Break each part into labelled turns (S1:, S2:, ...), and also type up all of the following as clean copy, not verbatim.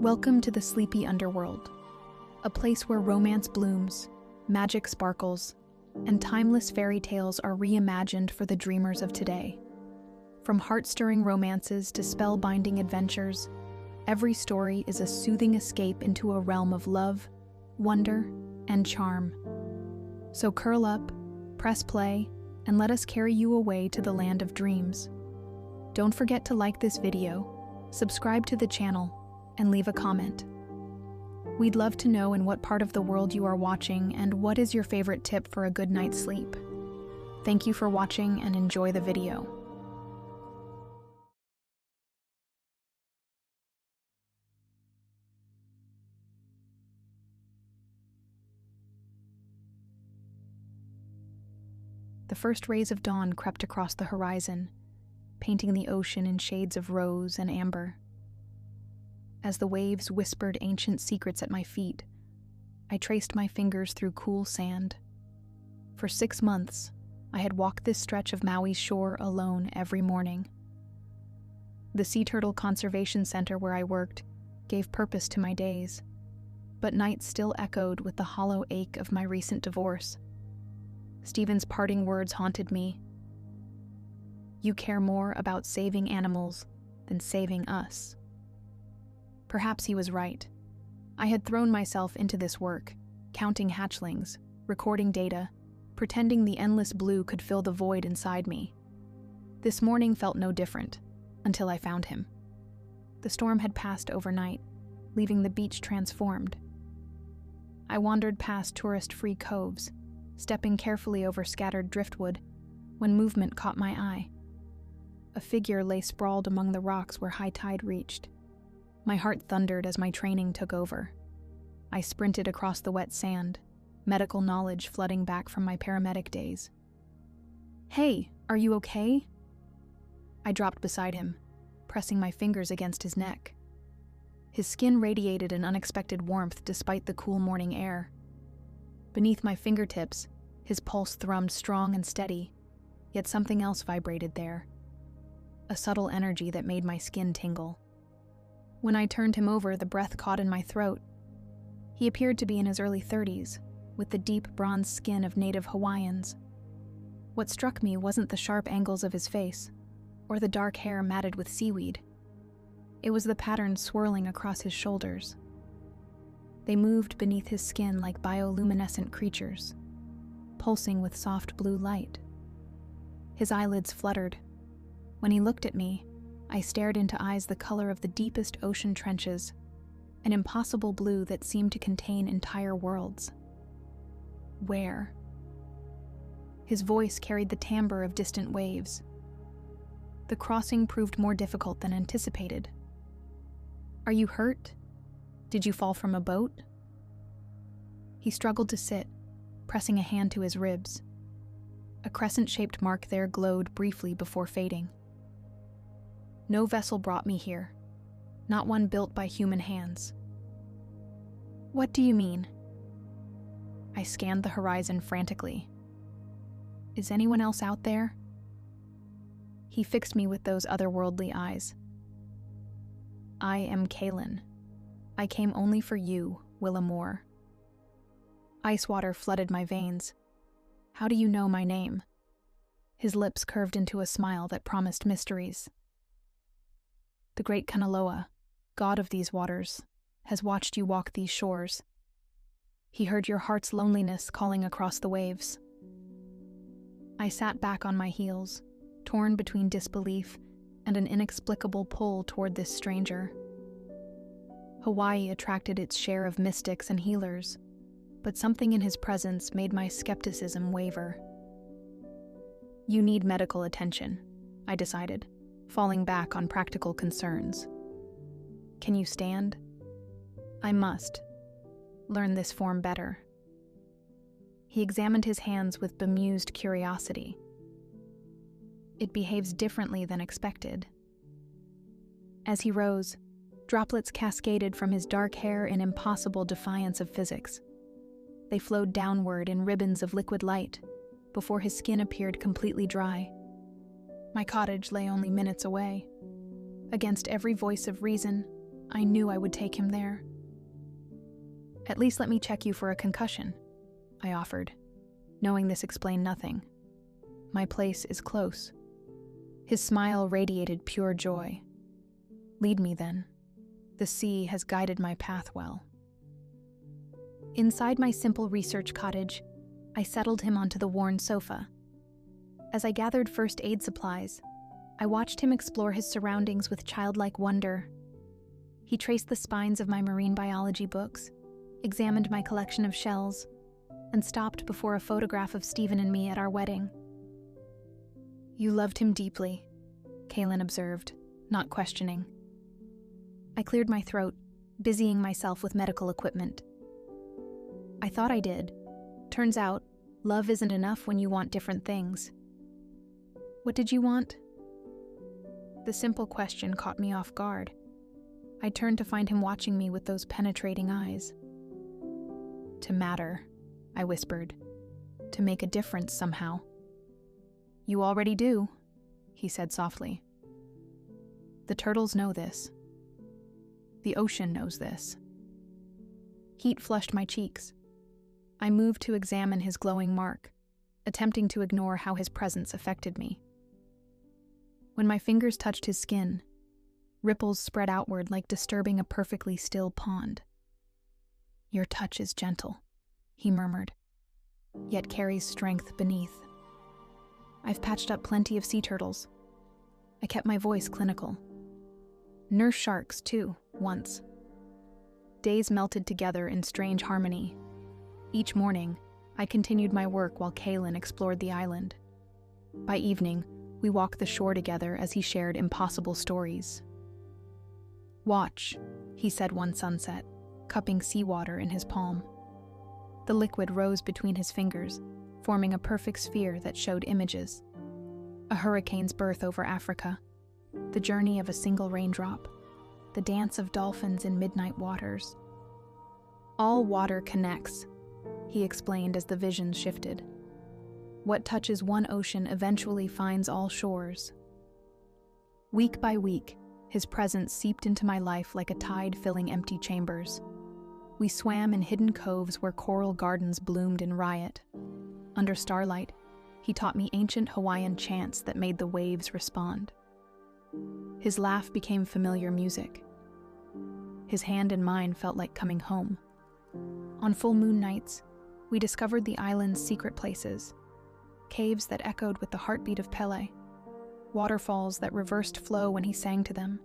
S1: Welcome to the sleepy underworld, a place where romance blooms, magic sparkles, and timeless fairy tales are reimagined for the dreamers of today. From heart-stirring romances to spellbinding adventures, every story is a soothing escape into a realm of love, wonder, and charm. So curl up, press play, and let us carry you away to the land of dreams. Don't forget to like this video, subscribe to the channel, and leave a comment. We'd love to know in what part of the world you are watching and what is your favorite tip for a good night's sleep. Thank you for watching and enjoy the video. The first rays of dawn crept across the horizon, painting the ocean in shades of rose and amber. As the waves whispered ancient secrets at my feet, I traced my fingers through cool sand. For 6 months, I had walked this stretch of Maui's shore alone every morning. The Sea Turtle Conservation Center where I worked gave purpose to my days, but nights still echoed with the hollow ache of my recent divorce. Stephen's parting words haunted me. "You care more about saving animals than saving us." Perhaps he was right. I had thrown myself into this work, counting hatchlings, recording data, pretending the endless blue could fill the void inside me. This morning felt no different, until I found him. The storm had passed overnight, leaving the beach transformed. I wandered past tourist-free coves, stepping carefully over scattered driftwood, when movement caught my eye. A figure lay sprawled among the rocks where high tide reached. My heart thundered as my training took over. I sprinted across the wet sand, medical knowledge flooding back from my paramedic days. "Hey, are you okay?" I dropped beside him, pressing my fingers against his neck. His skin radiated an unexpected warmth despite the cool morning air. Beneath my fingertips, his pulse thrummed strong and steady, yet something else vibrated there. A subtle energy that made my skin tingle. When I turned him over, the breath caught in my throat. He appeared to be in his early 30s, with the deep bronze skin of native Hawaiians. What struck me wasn't the sharp angles of his face, or the dark hair matted with seaweed. It was the patterns swirling across his shoulders. They moved beneath his skin like bioluminescent creatures, pulsing with soft blue light. His eyelids fluttered. When he looked at me, I stared into eyes the color of the deepest ocean trenches, an impossible blue that seemed to contain entire worlds. Where? His voice carried the timbre of distant waves. The crossing proved more difficult than anticipated. "Are you hurt? Did you fall from a boat?" He struggled to sit, pressing a hand to his ribs. A crescent-shaped mark there glowed briefly before fading. "No vessel brought me here, not one built by human hands." "What do you mean?" I scanned the horizon frantically. "Is anyone else out there?" He fixed me with those otherworldly eyes. "I am Kaylin. I came only for you, Willa." Ice water flooded my veins. "How do you know my name?" His lips curved into a smile that promised mysteries. "The great Kanaloa, god of these waters, has watched you walk these shores. He heard your heart's loneliness calling across the waves." I sat back on my heels, torn between disbelief and an inexplicable pull toward this stranger. Hawaii attracted its share of mystics and healers, but something in his presence made my skepticism waver. "You need medical attention," I decided, falling back on practical concerns. "Can you stand?" "I must. Learn this form better." He examined his hands with bemused curiosity. "It behaves differently than expected." As he rose, droplets cascaded from his dark hair in impossible defiance of physics. They flowed downward in ribbons of liquid light, before his skin appeared completely dry. My cottage lay only minutes away. Against every voice of reason, I knew I would take him there. At least let me check you for a concussion, I offered, knowing this explained nothing. My place is close. His smile radiated pure joy. Lead me then. The sea has guided my path well. Inside my simple research cottage, I settled him onto the worn sofa. As I gathered first aid supplies, I watched him explore his surroundings with childlike wonder. He traced the spines of my marine biology books, examined my collection of shells, and stopped before a photograph of Stephen and me at our wedding. You loved him deeply, Kaylin observed, not questioning. I cleared my throat, busying myself with medical equipment. I thought I did. Turns out, love isn't enough when you want different things. What did you want? The simple question caught me off guard. I turned to find him watching me with those penetrating eyes. To matter, I whispered. To make a difference somehow. You already do, he said softly. The turtles know this. The ocean knows this. Heat flushed my cheeks. I moved to examine his glowing mark, attempting to ignore how his presence affected me. When my fingers touched his skin, ripples spread outward like disturbing a perfectly still pond. Your touch is gentle, he murmured, yet carries strength beneath. I've patched up plenty of sea turtles. I kept my voice clinical. Nurse sharks, too, once. Days melted together in strange harmony. Each morning, I continued my work while Kaylin explored the island. By evening, we walked the shore together as he shared impossible stories. Watch, he said one sunset, cupping seawater in his palm. The liquid rose between his fingers, forming a perfect sphere that showed images. A hurricane's birth over Africa, the journey of a single raindrop, the dance of dolphins in midnight waters. All water connects, he explained as the visions shifted. What touches one ocean eventually finds all shores. Week by week, his presence seeped into my life like a tide filling empty chambers. We swam in hidden coves where coral gardens bloomed in riot. Under starlight, he taught me ancient Hawaiian chants that made the waves respond. His laugh became familiar music. His hand in mine felt like coming home. On full moon nights, we discovered the island's secret places, caves that echoed with the heartbeat of Pele, waterfalls that reversed flow when he sang to them,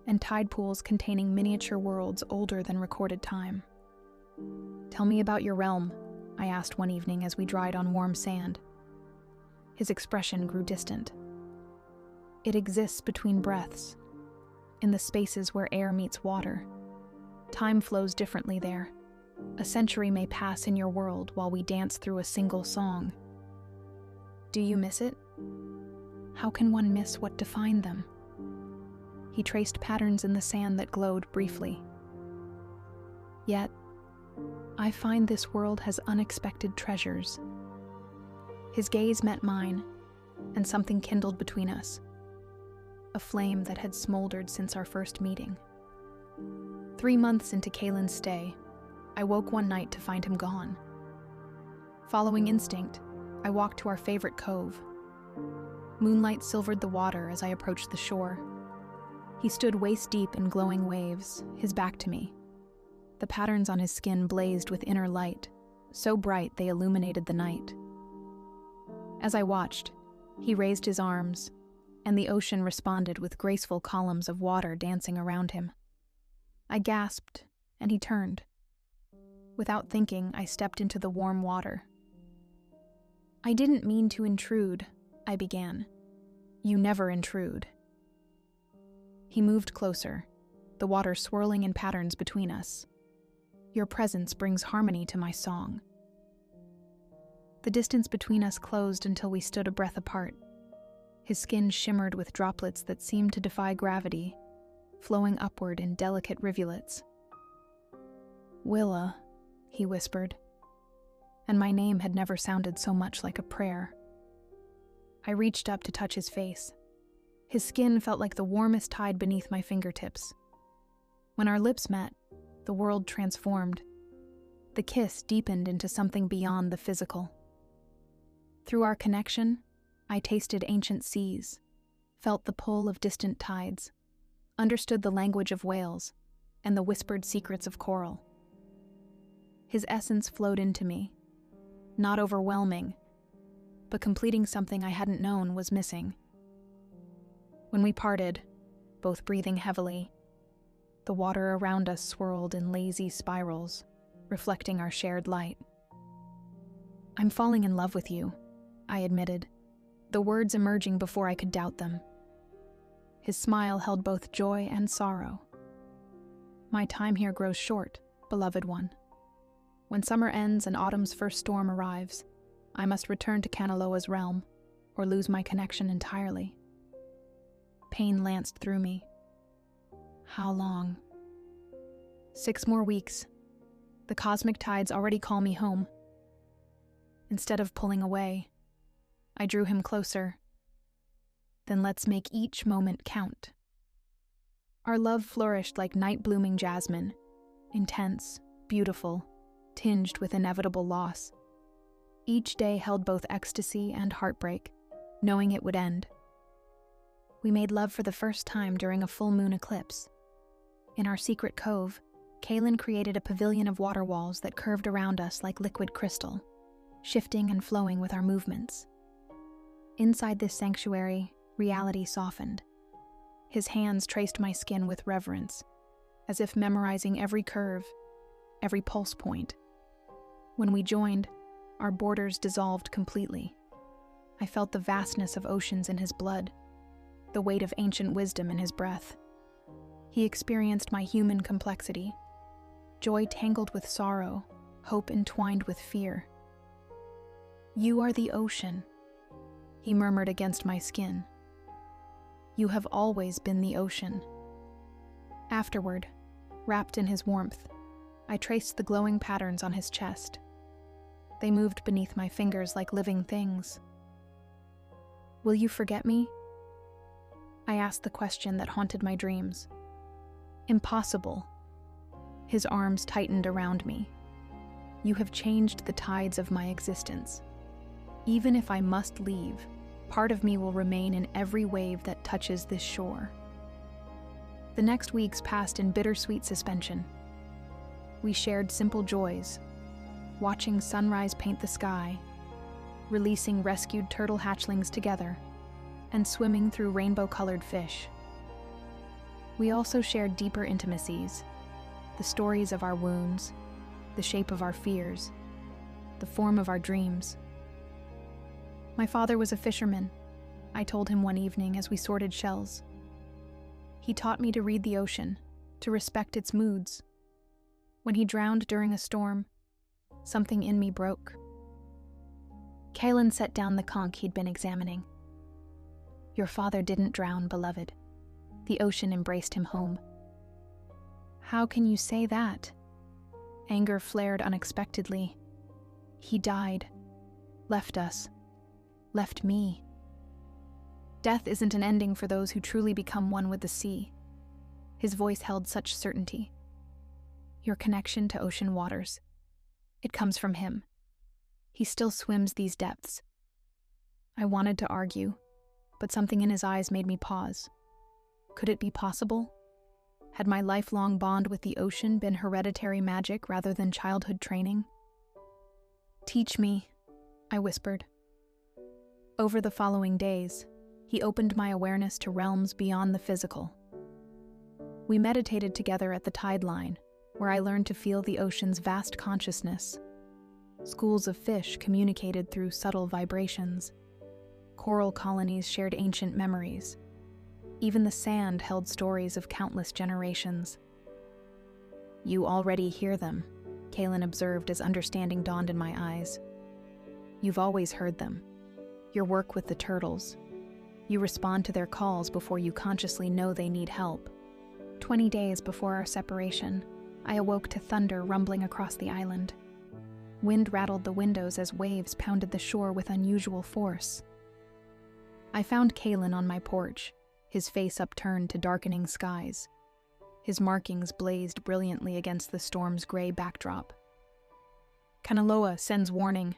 S1: and tide pools containing miniature worlds older than recorded time. Tell me about your realm, I asked one evening as we dried on warm sand. His expression grew distant. It exists between breaths, in the spaces where air meets water. Time flows differently there. A century may pass in your world while we dance through a single song. Do you miss it? How can one miss what defined them? He traced patterns in the sand that glowed briefly. Yet, I find this world has unexpected treasures. His gaze met mine, and something kindled between us. A flame that had smoldered since our first meeting. 3 months into Kaylin's stay, I woke one night to find him gone. Following instinct, I walked to our favorite cove. Moonlight silvered the water as I approached the shore. He stood waist-deep in glowing waves, his back to me. The patterns on his skin blazed with inner light, so bright they illuminated the night. As I watched, he raised his arms, and the ocean responded with graceful columns of water dancing around him. I gasped, and he turned. Without thinking, I stepped into the warm water. I didn't mean to intrude, I began. You never intrude. He moved closer, the water swirling in patterns between us. Your presence brings harmony to my song. The distance between us closed until we stood a breath apart. His skin shimmered with droplets that seemed to defy gravity, flowing upward in delicate rivulets. Willa, he whispered, and my name had never sounded so much like a prayer. I reached up to touch his face. His skin felt like the warmest tide beneath my fingertips. When our lips met, the world transformed. The kiss deepened into something beyond the physical. Through our connection, I tasted ancient seas, felt the pull of distant tides, understood the language of whales and the whispered secrets of coral. His essence flowed into me, not overwhelming, but completing something I hadn't known was missing. When we parted, both breathing heavily, the water around us swirled in lazy spirals, reflecting our shared light. "I'm falling in love with you," I admitted, the words emerging before I could doubt them. His smile held both joy and sorrow. "My time here grows short, beloved one. When summer ends and autumn's first storm arrives, I must return to Kanaloa's realm, or lose my connection entirely." Pain lanced through me. How long? 6 more weeks. The cosmic tides already call me home. Instead of pulling away, I drew him closer. "Then let's make each moment count." Our love flourished like night-blooming jasmine, intense, beautiful, tinged with inevitable loss. Each day held both ecstasy and heartbreak, knowing it would end. We made love for the first time during a full moon eclipse. In our secret cove, Kaylin created a pavilion of water walls that curved around us like liquid crystal, shifting and flowing with our movements. Inside this sanctuary, reality softened. His hands traced my skin with reverence, as if memorizing every curve, every pulse point. When we joined, our borders dissolved completely. I felt the vastness of oceans in his blood, the weight of ancient wisdom in his breath. He experienced my human complexity, joy tangled with sorrow, hope entwined with fear. "You are the ocean," he murmured against my skin. "You have always been the ocean." Afterward, wrapped in his warmth, I traced the glowing patterns on his chest. They moved beneath my fingers like living things. "Will you forget me?" I asked the question that haunted my dreams. "Impossible." His arms tightened around me. "You have changed the tides of my existence. Even if I must leave, part of me will remain in every wave that touches this shore." The next weeks passed in bittersweet suspension. We shared simple joys, watching sunrise paint the sky, releasing rescued turtle hatchlings together, and swimming through rainbow-colored fish. We also shared deeper intimacies, the stories of our wounds, the shape of our fears, the form of our dreams. My father was a fisherman, I told him one evening as we sorted shells. He taught me to read the ocean, to respect its moods. When he drowned during a storm, something in me broke. Kaylin set down the conch he'd been examining. "Your father didn't drown, beloved. The ocean embraced him home." "How can you say that?" Anger flared unexpectedly. "He died. Left us. Left me." Death isn't an ending for those who truly become one with the sea. His voice held such certainty. "Your connection to ocean waters. It comes from him. He still swims these depths." I wanted to argue, but something in his eyes made me pause. Could it be possible? Had my lifelong bond with the ocean been hereditary magic rather than childhood training? "Teach me," I whispered. Over the following days, he opened my awareness to realms beyond the physical. We meditated together at the tide line, where I learned to feel the ocean's vast consciousness. Schools of fish communicated through subtle vibrations. Coral colonies shared ancient memories. Even the sand held stories of countless generations. "You already hear them," Kaylin observed as understanding dawned in my eyes. "You've always heard them. Your work with the turtles. You respond to their calls before you consciously know they need help." 20 days before our separation, I awoke to thunder rumbling across the island. Wind rattled the windows as waves pounded the shore with unusual force. I found Kaylin on my porch, his face upturned to darkening skies. His markings blazed brilliantly against the storm's gray backdrop. "Kanaloa sends warning,"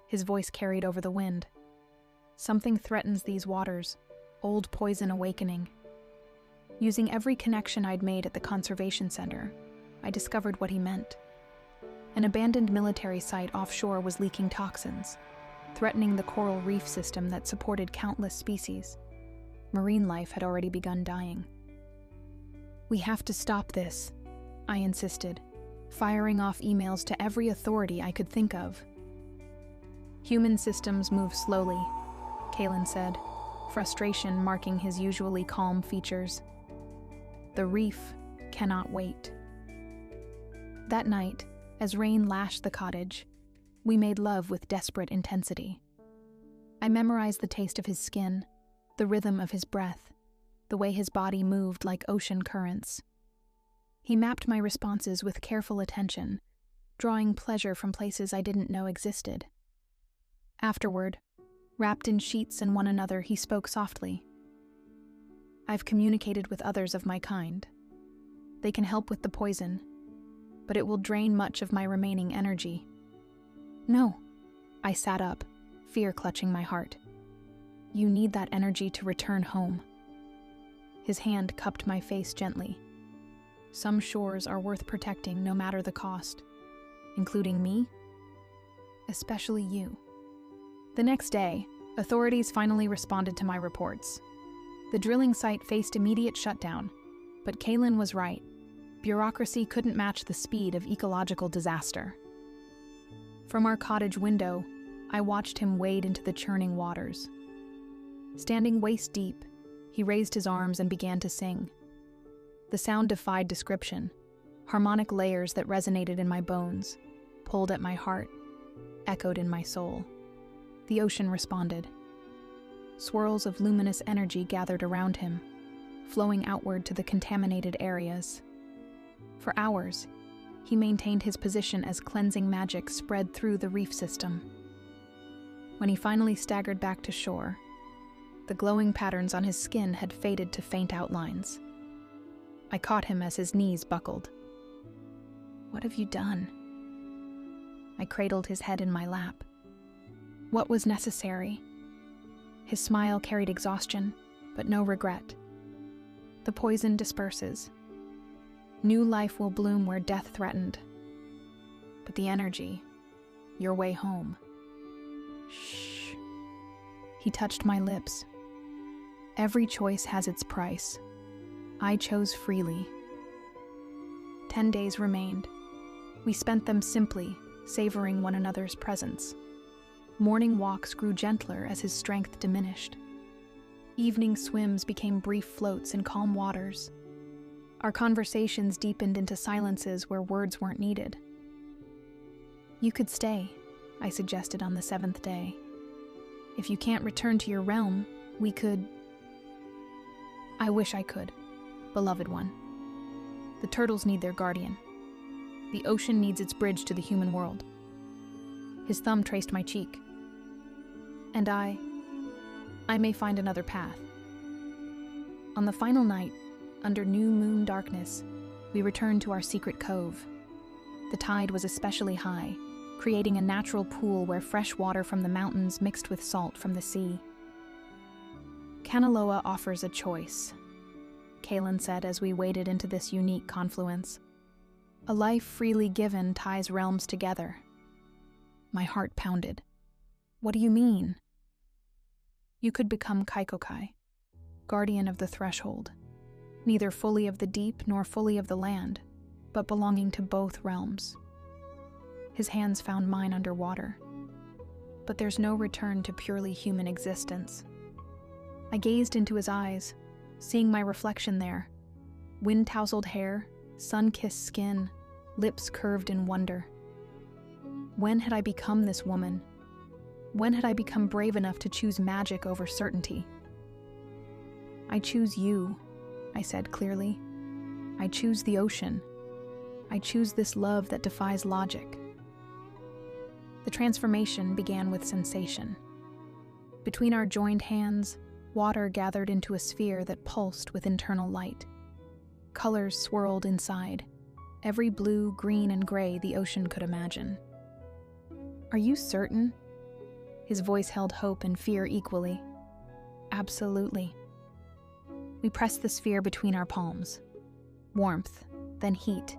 S1: his voice carried over the wind. "Something threatens these waters, old poison awakening." Using every connection I'd made at the conservation center, I discovered what he meant. An abandoned military site offshore was leaking toxins, threatening the coral reef system that supported countless species. Marine life had already begun dying. "We have to stop this," I insisted, firing off emails to every authority I could think of. "Human systems move slowly," Kalen said, frustration marking his usually calm features. "The reef cannot wait." That night, as rain lashed the cottage, we made love with desperate intensity. I memorized the taste of his skin, the rhythm of his breath, the way his body moved like ocean currents. He mapped my responses with careful attention, drawing pleasure from places I didn't know existed. Afterward, wrapped in sheets and one another, he spoke softly. "I've communicated with others of my kind. They can help with the poison, but it will drain much of my remaining energy." "No." I sat up, fear clutching my heart. "You need that energy to return home." His hand cupped my face gently. "Some shores are worth protecting no matter the cost, including me, especially you." The next day, authorities finally responded to my reports. The drilling site faced immediate shutdown, but Kalen was right. Bureaucracy couldn't match the speed of ecological disaster. From our cottage window, I watched him wade into the churning waters. Standing waist deep, he raised his arms and began to sing. The sound defied description, harmonic layers that resonated in my bones, pulled at my heart, echoed in my soul. The ocean responded. Swirls of luminous energy gathered around him, flowing outward to the contaminated areas. For hours, he maintained his position as cleansing magic spread through the reef system. When he finally staggered back to shore, the glowing patterns on his skin had faded to faint outlines. I caught him as his knees buckled. "What have you done?" I cradled his head in my lap. "What was necessary?" His smile carried exhaustion, but no regret. "The poison disperses. New life will bloom where death threatened. But the energy, your way home." "Shh." He touched my lips. "Every choice has its price. I chose freely." 10 days remained. We spent them simply, savoring one another's presence. Morning walks grew gentler as his strength diminished. Evening swims became brief floats in calm waters. Our conversations deepened into silences where words weren't needed. "You could stay," I suggested on the 7th day. "If you can't return to your realm, we could—" "I wish I could, beloved one. The turtles need their guardian. The ocean needs its bridge to the human world." His thumb traced my cheek. "And I may find another path." On the final night, under new moon darkness, we returned to our secret cove. The tide was especially high, creating a natural pool where fresh water from the mountains mixed with salt from the sea. "Kanaloa offers a choice," Kalen said as we waded into this unique confluence. "A life freely given ties realms together." My heart pounded. "What do you mean?" "You could become Kaikokai, guardian of the threshold, neither fully of the deep nor fully of the land, but belonging to both realms." His hands found mine underwater. "But there's no return to purely human existence." I gazed into his eyes, seeing my reflection there. Wind-tousled hair, sun-kissed skin, lips curved in wonder. When had I become this woman? When had I become brave enough to choose magic over certainty? "I choose you," I said clearly. "I choose the ocean. I choose this love that defies logic." The transformation began with sensation. Between our joined hands, water gathered into a sphere that pulsed with internal light. Colors swirled inside, every blue, green, and gray the ocean could imagine. "Are you certain?" His voice held hope and fear equally. "Absolutely." We pressed the sphere between our palms. Warmth, then heat,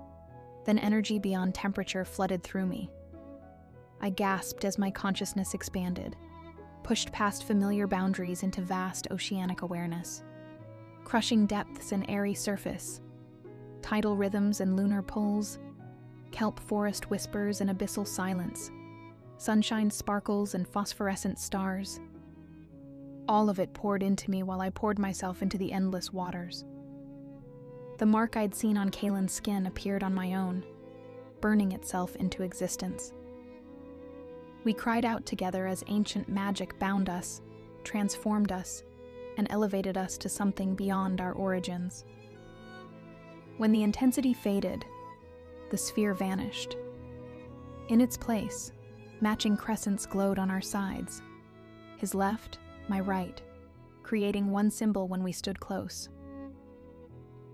S1: then energy beyond temperature flooded through me. I gasped as my consciousness expanded, pushed past familiar boundaries into vast oceanic awareness. Crushing depths and airy surface, tidal rhythms and lunar pulls, kelp forest whispers and abyssal silence, sunshine sparkles and phosphorescent stars. All of it poured into me while I poured myself into the endless waters. The mark I'd seen on Kaylin's skin appeared on my own, burning itself into existence. We cried out together as ancient magic bound us, transformed us, and elevated us to something beyond our origins. When the intensity faded, the sphere vanished. In its place, matching crescents glowed on our sides, his left, my right, creating one symbol when we stood close.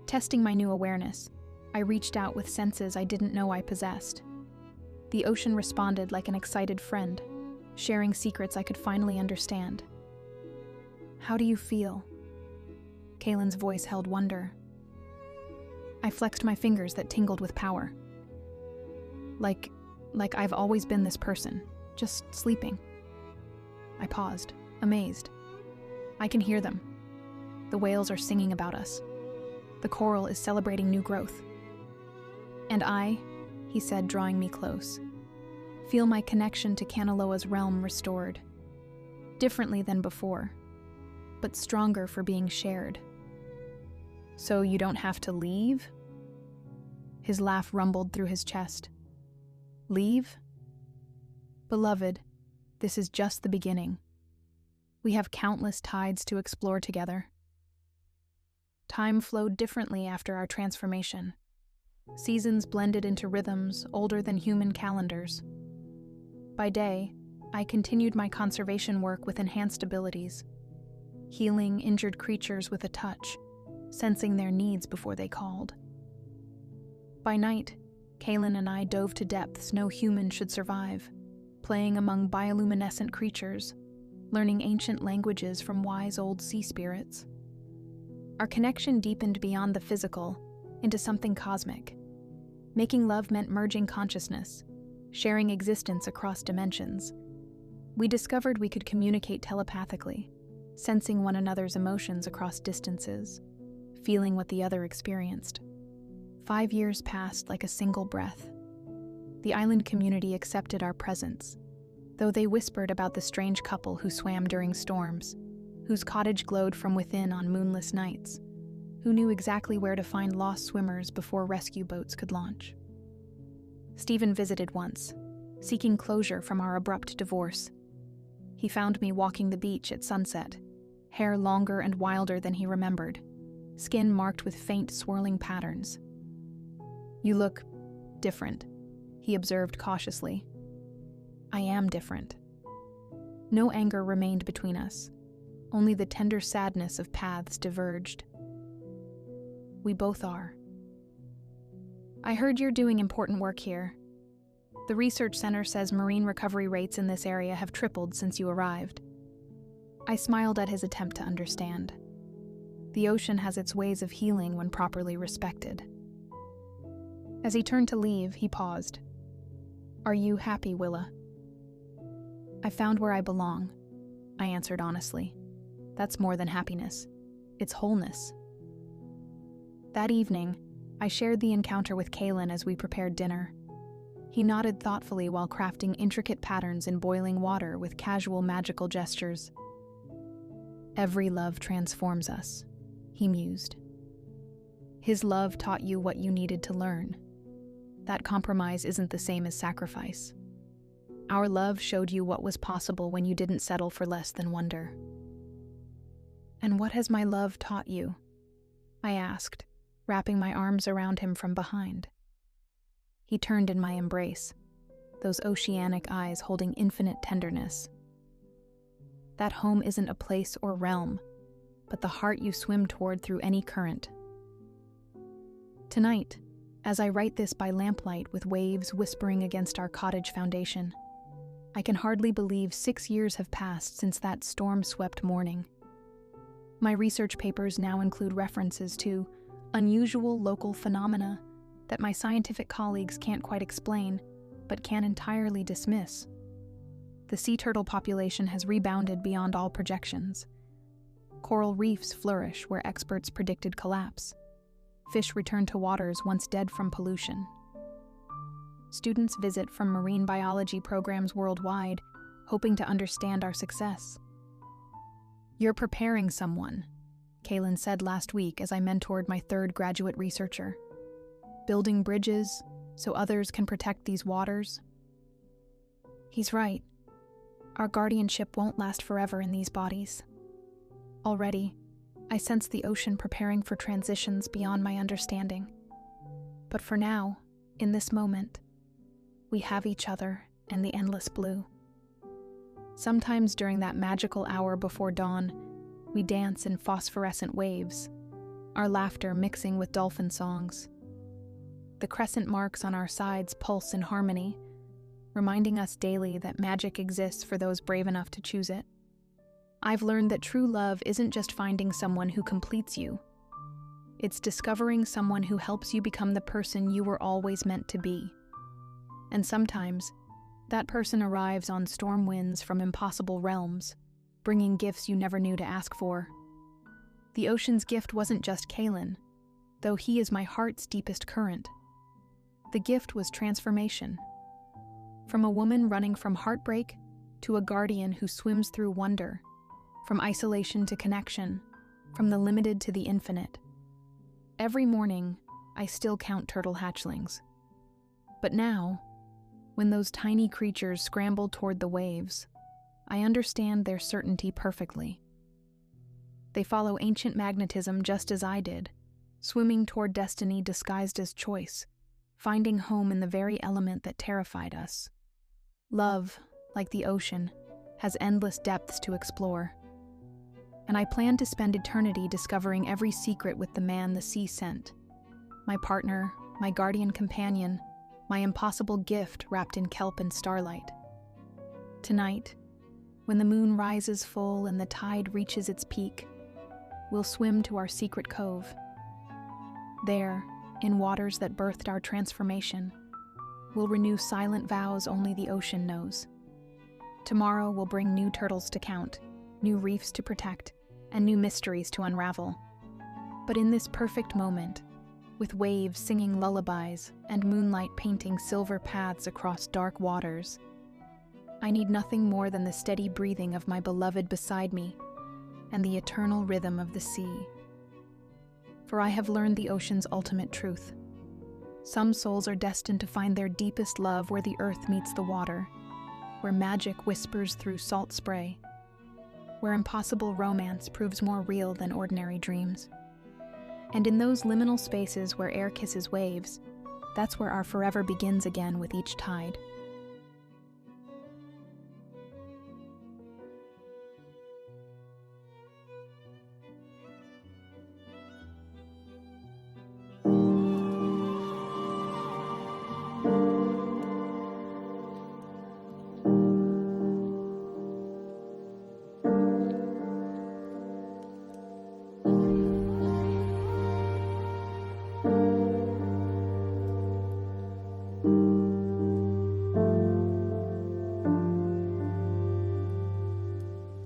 S1: Testing my new awareness, I reached out with senses I didn't know I possessed. The ocean responded like an excited friend, sharing secrets I could finally understand. "How do you feel?" Kaylin's voice held wonder. I flexed my fingers that tingled with power. Like I've always been this person, just sleeping. I paused, amazed. I can hear them. The whales are singing about us. The coral is celebrating new growth. And I, he said, drawing me close, feel my connection to Kanaloa's realm restored. Differently than before, but stronger for being shared. "So you don't have to leave?" His laugh rumbled through his chest. "Leave? Beloved, this is just the beginning. We have countless tides to explore together." Time flowed differently after our transformation. Seasons blended into rhythms older than human calendars. By day, I continued my conservation work with enhanced abilities, healing injured creatures with a touch, sensing their needs before they called. By night, Kaylin and I dove to depths no human should survive, playing among bioluminescent creatures, learning ancient languages from wise old sea spirits. Our connection deepened beyond the physical into something cosmic. Making love meant merging consciousness, sharing existence across dimensions. We discovered we could communicate telepathically, sensing one another's emotions across distances, feeling what the other experienced. 5 years passed like a single breath. The island community accepted our presence, though they whispered about the strange couple who swam during storms, whose cottage glowed from within on moonless nights, who knew exactly where to find lost swimmers before rescue boats could launch. Stephen visited once, seeking closure from our abrupt divorce. He found me walking the beach at sunset, hair longer and wilder than he remembered, skin marked with faint swirling patterns. "You look different," he observed cautiously. "I am different." No anger remained between us, only the tender sadness of paths diverged. "We both are." "I heard you're doing important work here. The research center says marine recovery rates in this area have tripled since you arrived." I smiled at his attempt to understand. The ocean has its ways of healing when properly respected. As he turned to leave, he paused. "Are you happy, Willa?" "I found where I belong," I answered honestly. "That's more than happiness. It's wholeness." That evening, I shared the encounter with Kaylin as we prepared dinner. He nodded thoughtfully while crafting intricate patterns in boiling water with casual magical gestures. "Every love transforms us," he mused. "His love taught you what you needed to learn. That compromise isn't the same as sacrifice. Our love showed you what was possible when you didn't settle for less than wonder." "And what has my love taught you?" I asked, wrapping my arms around him from behind. He turned in my embrace, those oceanic eyes holding infinite tenderness. "That home isn't a place or realm, but the heart you swim toward through any current." Tonight, as I write this by lamplight with waves whispering against our cottage foundation, I can hardly believe 6 years have passed since that storm-swept morning. My research papers now include references to unusual local phenomena that my scientific colleagues can't quite explain, but can entirely dismiss. The sea turtle population has rebounded beyond all projections. Coral reefs flourish where experts predicted collapse. Fish return to waters once dead from pollution. Students visit from marine biology programs worldwide, hoping to understand our success. "You're preparing someone," Kaylin said last week as I mentored my third graduate researcher. "Building bridges so others can protect these waters." He's right. Our guardianship won't last forever in these bodies. Already, I sense the ocean preparing for transitions beyond my understanding. But for now, in this moment, we have each other and the endless blue. Sometimes during that magical hour before dawn, we dance in phosphorescent waves, our laughter mixing with dolphin songs. The crescent marks on our sides pulse in harmony, reminding us daily that magic exists for those brave enough to choose it. I've learned that true love isn't just finding someone who completes you. It's discovering someone who helps you become the person you were always meant to be. And sometimes, that person arrives on storm winds from impossible realms, bringing gifts you never knew to ask for. The ocean's gift wasn't just Kaylin, though he is my heart's deepest current. The gift was transformation. From a woman running from heartbreak to a guardian who swims through wonder, from isolation to connection, from the limited to the infinite. Every morning, I still count turtle hatchlings. But now, when those tiny creatures scramble toward the waves, I understand their certainty perfectly. They follow ancient magnetism just as I did, swimming toward destiny disguised as choice, finding home in the very element that terrified us. Love, like the ocean, has endless depths to explore. And I plan to spend eternity discovering every secret with the man the sea sent. My partner, my guardian companion, my impossible gift wrapped in kelp and starlight. Tonight, when the moon rises full and the tide reaches its peak, we'll swim to our secret cove. There, in waters that birthed our transformation, we'll renew silent vows only the ocean knows. Tomorrow will bring new turtles to count, new reefs to protect, and new mysteries to unravel. But in this perfect moment, with waves singing lullabies and moonlight painting silver paths across dark waters, I need nothing more than the steady breathing of my beloved beside me and the eternal rhythm of the sea. For I have learned the ocean's ultimate truth. Some souls are destined to find their deepest love where the earth meets the water, where magic whispers through salt spray, where impossible romance proves more real than ordinary dreams. And in those liminal spaces where air kisses waves, that's where our forever begins again with each tide.